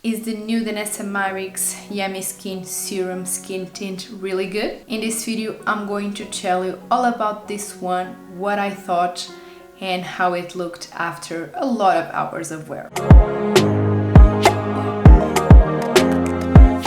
Is the new Hii Yummy Skin Serum Skin Tint really good? In this video, I'm going to tell you all about this one, what I thought, and how it looked after a lot of hours of wear.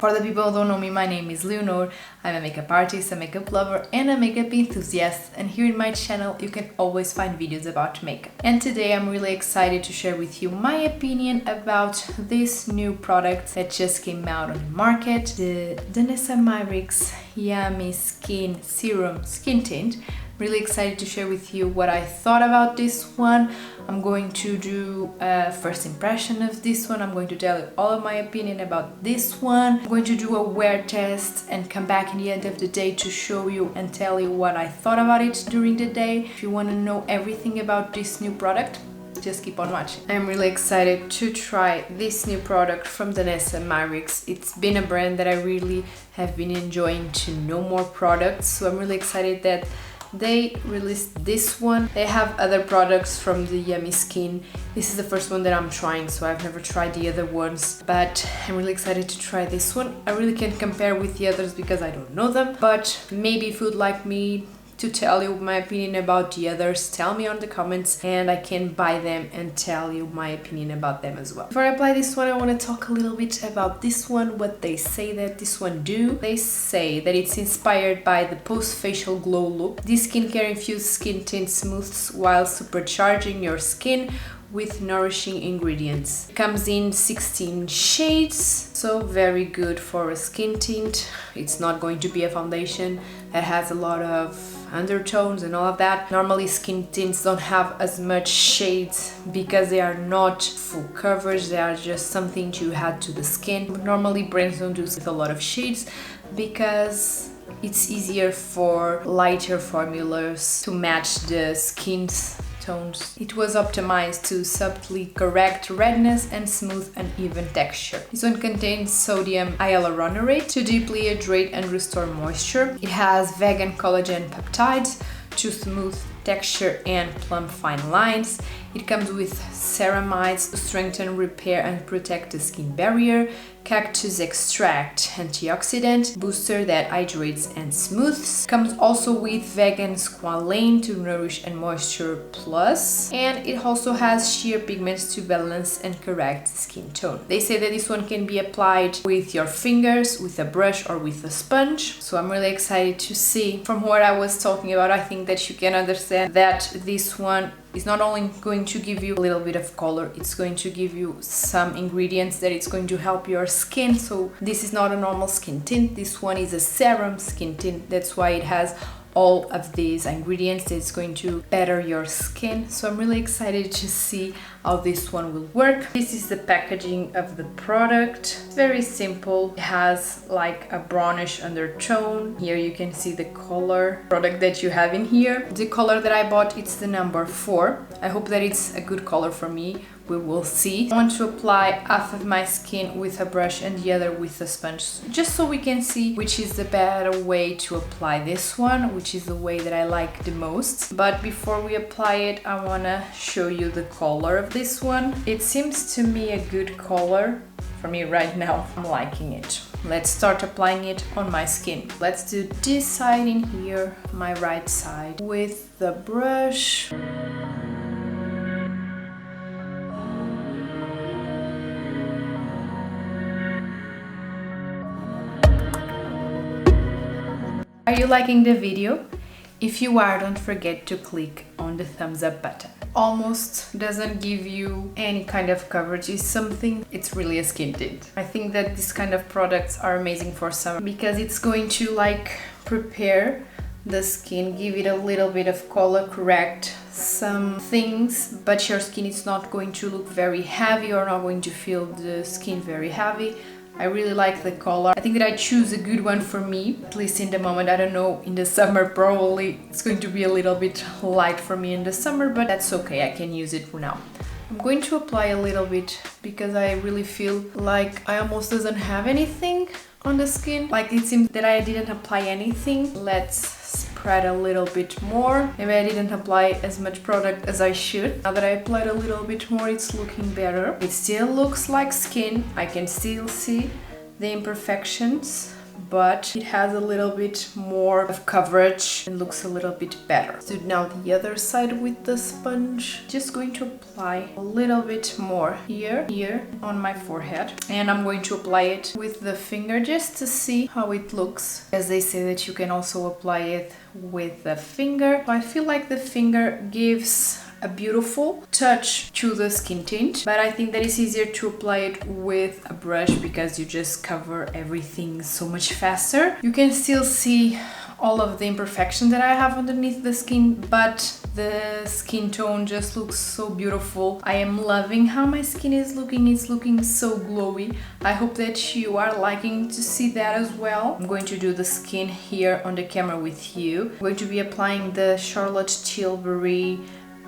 For the people who don't know me, my name is Leonor. I'm a makeup artist, a makeup lover, and a makeup enthusiast. And here in my channel, you can always find videos about makeup. And today I'm really excited to share with you my opinion about this new product that just came out on the market, the Hii Yummy Skin Serum Skin Tint. Really excited to share with you what I thought about this one. I'm going to do a first impression of this one. I'm going to tell you all of my opinion about this one. I'm going to do a wear test and come back in the end of the day to show you and tell you what I thought about it during the day. If you want to know everything about this new product, just keep on watching. I'm really excited to try this new product from the Hii. It's been a brand that I really have been enjoying to know more products, so I'm really excited that they released this one. They have other products from the Yummy Skin. This is the first one that I'm trying, so I've never tried the other ones, but I'm really excited to try this one. I really can't compare with the others because I don't know them, but maybe if you'd like me to tell you my opinion about the others, tell me on the comments and I can buy them and tell you my opinion about them as well. Before I apply this one, I want to talk a little bit about this one, what they say that this one do. They say that it's inspired by the post-facial glow look. This skincare infused skin tint smooths while supercharging your skin with nourishing ingredients. It comes in 16 shades, so very good for a skin tint. It's not going to be a foundation that has a lot of undertones and all of that. Normally skin tints don't have as much shades because they are not full coverage, they are just something to add to the skin. But normally brands don't do with a lot of shades because it's easier for lighter formulas to match the skin's tones. It was optimized to subtly correct redness and smooth uneven texture. This one contains sodium hyaluronate to deeply hydrate and restore moisture. It has vegan collagen peptides to smooth texture and plump fine lines. It comes with ceramides to strengthen, repair and protect the skin barrier, cactus extract antioxidant booster that hydrates and smooths. Comes also with vegan squalane to nourish and moisture plus, and it also has sheer pigments to balance and correct skin tone. They say that this one can be applied with your fingers, with a brush or with a sponge, so I'm really excited to see. From what I was talking about, I think that you can understand that this one is not only going to give you a little bit of color, it's going to give you some ingredients that it's going to help your skin. So this is not a normal skin tint, this one is a serum skin tint. That's why it has all of these ingredients that's going to better your skin. So I'm really excited to see how this one will work. This is the packaging of the product. It's very simple. It has like a brownish undertone. Here you can see the color product that you have in here. The color that I bought, it's the number 4. I hope that it's a good color for me. We will see. I want to apply half of my skin with a brush and the other with a sponge, just so we can see which is the better way to apply this one, which is the way that I like the most. But before we apply it, I want to show you the color of this one. It seems to me a good color for me right now. I'm liking it. Let's start applying it on my skin. Let's do this side in here, my right side, with the brush. Are you liking the video? If you are, don't forget to click on the thumbs up button. Almost doesn't give you any kind of coverage. It's really a skin tint. I think that this kind of products are amazing for summer because it's going to like prepare the skin, give it a little bit of color, correct some things, but your skin is not going to look very heavy or not going to feel the skin very heavy. I really like the color. I think that I choose a good one for me, at least in the moment. I don't know, in the summer probably it's going to be a little bit light for me in the summer, but that's okay, I can use it for now. I'm going to apply a little bit because I really feel like I almost doesn't have anything on the skin. Like it seems that I didn't apply anything. Let's spread a little bit more. Maybe I didn't apply as much product as I should. Now that I applied a little bit more, it's looking better. It still looks like skin. I can still see the imperfections, but it has a little bit more of coverage and looks a little bit better. So now the other side with the sponge. Just going to apply a little bit more here on my forehead, and I'm going to apply it with the finger just to see how it looks, as they say that you can also apply it with the finger. So I feel like the finger gives a beautiful touch to the skin tint, but I think that it's easier to apply it with a brush because you just cover everything so much faster. You can still see all of the imperfections that I have underneath the skin, but the skin tone just looks so beautiful. I am loving how my skin is looking. It's looking so glowy. I hope that you are liking to see that as well. I'm going to do the skin here on the camera with you. I'm going to be applying the Charlotte Tilbury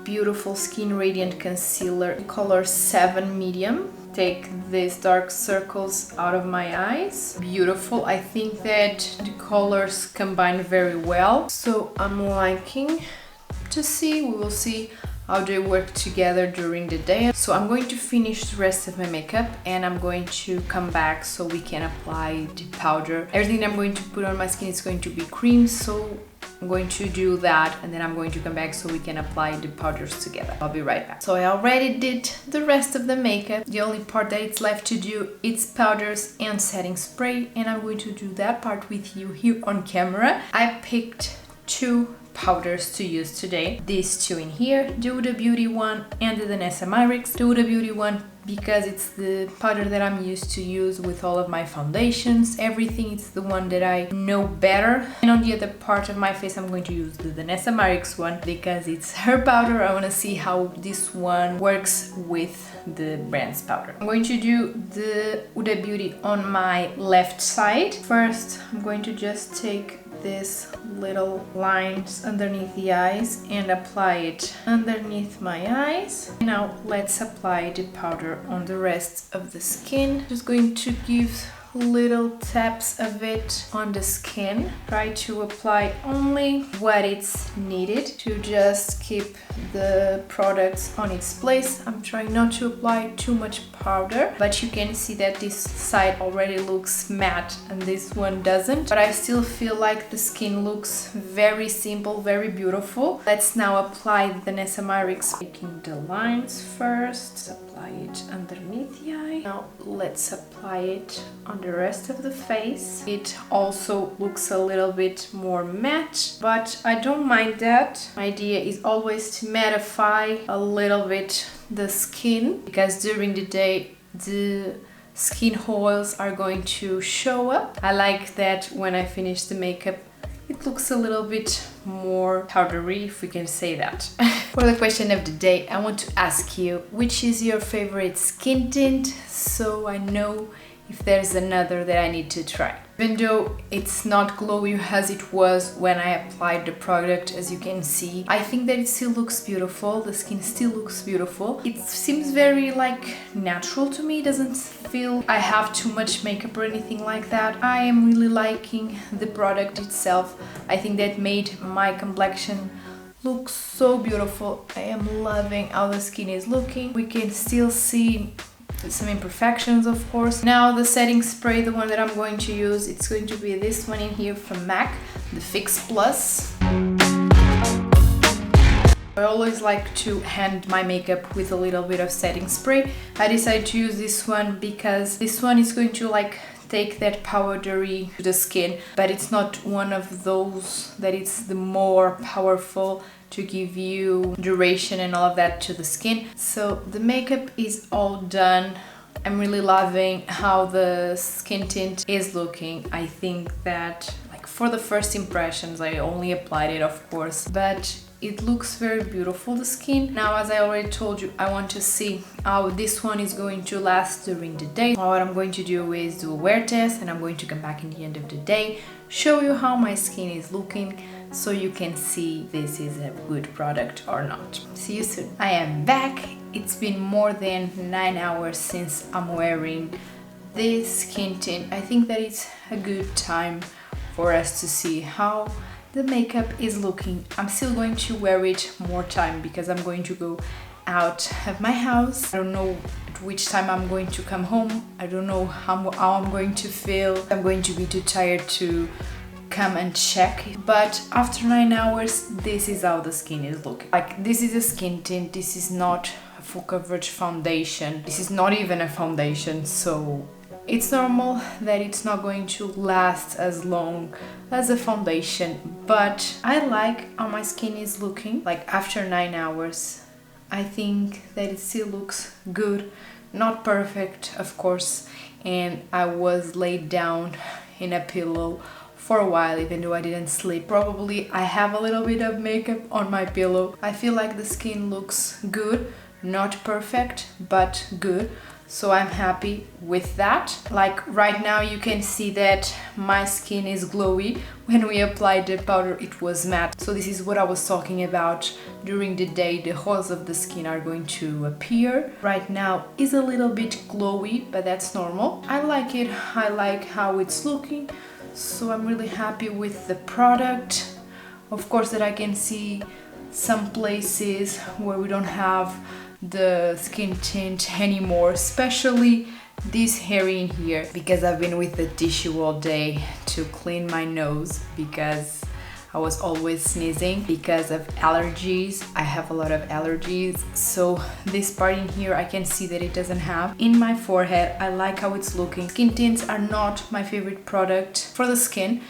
Beautiful Skin Radiant Concealer, color 7 medium. Take these dark circles out of my eyes. Beautiful. I think that the colors combine very well, so I'm liking to see. We will see how they work together during the day. So I'm going to finish the rest of my makeup and I'm going to come back so we can apply the powder. Everything that I'm going to put on my skin is going to be cream, so I'm going to do that and then I'm going to come back so we can apply the powders together. I'll be right back. So I already did the rest of the makeup. The only part that it's left to do is powders and setting spray, and I'm going to do that part with you here on camera. I picked 2 powders to use today. These 2 in here, the Huda Beauty one and the Danessa Myricks. The Huda Beauty one because it's the powder that I'm used to use with all of my foundations, everything. It's the one that I know better. And on the other part of my face I'm going to use the Danessa Myricks one because it's her powder. I want to see how this one works with the brand's powder. I'm going to do the Huda Beauty on my left side. First I'm going to just take these little lines underneath the eyes and apply it underneath my eyes. Now let's apply the powder on the rest of the skin. Just going to give little taps of it on the skin. Try to apply only what it's needed to just keep the products on its place. I'm trying not to apply too much powder, but you can see that this side already looks matte and this one doesn't, but I still feel like the skin looks very simple, very beautiful. Let's now apply the Danessa Myricks, taking the lines first. Apply it underneath the eye. Now let's apply it on the rest of the face. It also looks a little bit more matte, but I don't mind that. My idea is always to mattify a little bit the skin because during the day the skin oils are going to show up. I like that when I finish the makeup it looks a little bit more powdery, if we can say that. For the question of the day, I want to ask you, which is your favorite skin tint? So I know if there's another that I need to try. Even though it's not glowy as it was when I applied the product, as you can see, I think that it still looks beautiful. The skin still looks beautiful. It seems very like natural to me. It doesn't feel I have too much makeup or anything like that. I am really liking the product itself. I think that made my complexion look so beautiful. I am loving how the skin is looking. We can still see some imperfections, of course. Now the setting spray, the one that I'm going to use, it's going to be this one in here from MAC, the Fix Plus. I always like to hand my makeup with a little bit of setting spray. I decided to use this one because this one is going to like take that powdery to the skin, but it's not one of those that it's the more powerful to give you duration and all of that to the skin. So the makeup is all done. I'm really loving how the skin tint is looking. I think that like for the first impressions, I only applied it of course, but it looks very beautiful, the skin. Now, as I already told you, I want to see how this one is going to last during the day. What I'm going to do is do a wear test and I'm going to come back in the end of the day, show you how my skin is looking so you can see this is a good product or not. See you soon. I am back. It's been more than 9 hours since I'm wearing this skin tint. I think that it's a good time for us to see how the makeup is looking. I'm still going to wear it more time because I'm going to go out of my house. I don't know at which time I'm going to come home. I don't know how I'm going to feel. I'm going to be too tired to come and check, but after 9 hours this is how the skin is looking. Like, this is a skin tint, this is not a full coverage foundation, this is not even a foundation, so it's normal that it's not going to last as long as a foundation, but I like how my skin is looking. Like, after 9 hours I think that it still looks good, not perfect of course, and I was laid down in a pillow for a while, even though I didn't sleep. Probably I have a little bit of makeup on my pillow. I feel like the skin looks good, not perfect, but good. So I'm happy with that. Like, right now you can see that my skin is glowy. When we applied the powder it was matte. So this is what I was talking about. During the day the holes of the skin are going to appear. Right now is a little bit glowy, but that's normal. I like it. I like how it's looking. So I'm really happy with the product. Of course that I can see some places where we don't have the skin tint anymore, especially this area in here, because I've been with the tissue all day to clean my nose because I was always sneezing because of allergies. I have a lot of allergies, so this part in here I can see that it doesn't have. In my forehead, I like how it's looking. Skin tints are not my favorite product for the skin,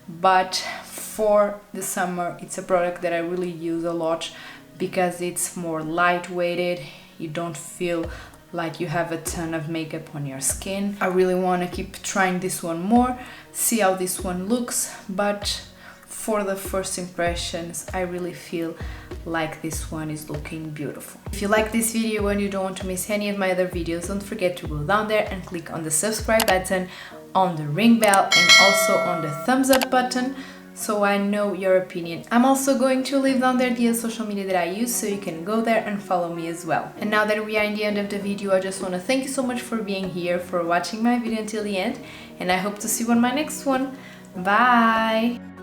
but for the summer it's a product that I really use a lot because it's more lightweighted. You don't feel like you have a ton of makeup on your skin. I really want to keep trying this one more, see how this one looks, but for the first impressions, I really feel like this one is looking beautiful. If you like this video and you don't want to miss any of my other videos, don't forget to go down there and click on the subscribe button, on the ring bell, and also on the thumbs up button, so I know your opinion. I'm also going to leave down there the social media that I use, so you can go there and follow me as well. And now that we are in the end of the video, I just want to thank you so much for being here, for watching my video until the end, and I hope to see you on my next one. Bye!